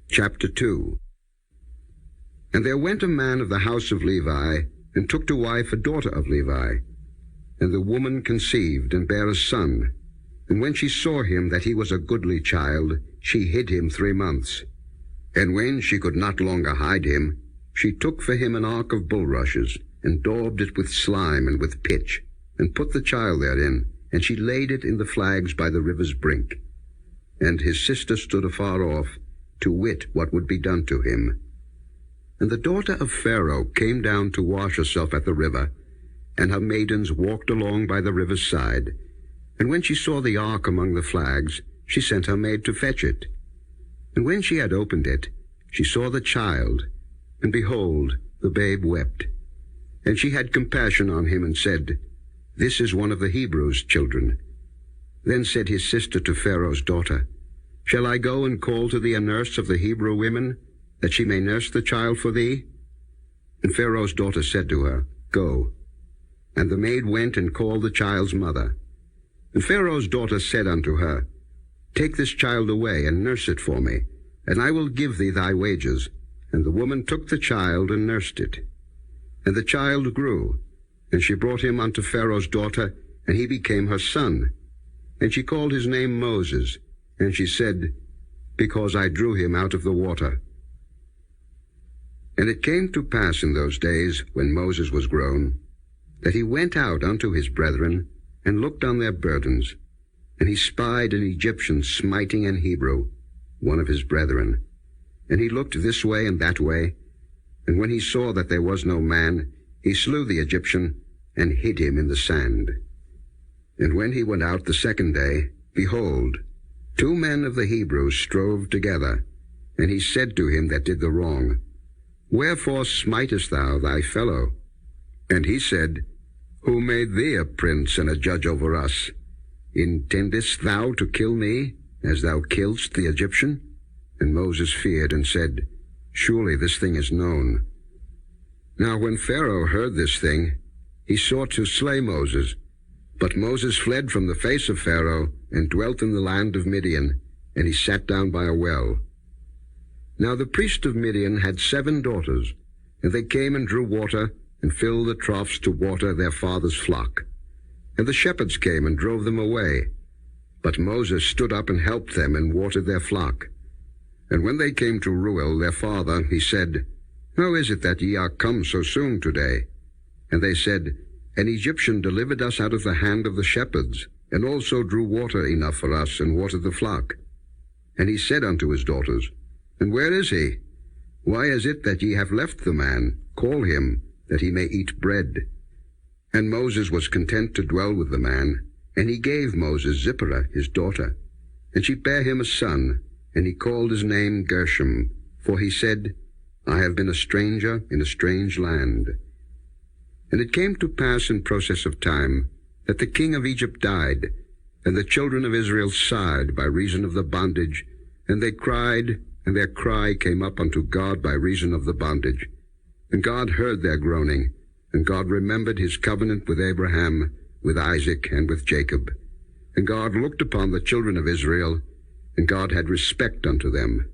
Chapter 2. And there went a man of the house of Levi, and took to wife a daughter of Levi. And the woman conceived, and bare a son. And when she saw him that he was a goodly child, she hid him 3 months. And when she could not longer hide him, she took for him an ark of bulrushes, and daubed it with slime and with pitch, and put the child therein, and she laid it in the flags by the river's brink. And his sister stood afar off, to wit what would be done to him. And the daughter of Pharaoh came down to wash herself at the river, and her maidens walked along by the river's side. And when she saw the ark among the flags, she sent her maid to fetch it. And when she had opened it, she saw the child, and behold, the babe wept. And she had compassion on him, and said, This is one of the Hebrews' children. Then said his sister to Pharaoh's daughter, Shall I go and call to thee a nurse of the Hebrew women, that she may nurse the child for thee? And Pharaoh's daughter said to her, Go. And the maid went and called the child's mother. And Pharaoh's daughter said unto her, Take this child away, and nurse it for me, and I will give thee thy wages. And the woman took the child, and nursed it. And the child grew, and she brought him unto Pharaoh's daughter, and he became her son. And she called his name Moses, and she said, Because I drew him out of the water. And it came to pass in those days, when Moses was grown, that he went out unto his brethren, and looked on their burdens. And he spied an Egyptian smiting an Hebrew, one of his brethren. And he looked this way and that way, and when he saw that there was no man, he slew the Egyptian, and hid him in the sand. And when he went out the second day, behold, 2 men of the Hebrews strove together. And he said to him that did the wrong, Wherefore smitest thou thy fellow? And he said, Who made thee a prince and a judge over us? Intendest thou to kill me, as thou killedst the Egyptian? And Moses feared, and said, Surely this thing is known. Now when Pharaoh heard this thing, he sought to slay Moses. But Moses fled from the face of Pharaoh, and dwelt in the land of Midian, and he sat down by a well. Now the priest of Midian had 7 daughters, and they came and drew water, and filled the troughs to water their father's flock. And the shepherds came and drove them away. But Moses stood up and helped them, and watered their flock. And when they came to Reuel their father, he said, How is it that ye are come so soon today? And they said, An Egyptian delivered us out of the hand of the shepherds, and also drew water enough for us, and watered the flock. And he said unto his daughters, And where is he? Why is it that ye have left the man? Call him, that he may eat bread. And Moses was content to dwell with the man, and he gave Moses Zipporah his daughter. And she bare him a son, and he called his name Gershom, for he said, I have been a stranger in a strange land. And it came to pass in process of time, that the king of Egypt died, and the children of Israel sighed by reason of the bondage, and they cried, and their cry came up unto God by reason of the bondage. And God heard their groaning, and God remembered his covenant with Abraham, with Isaac, and with Jacob. And God looked upon the children of Israel, and God had respect unto them.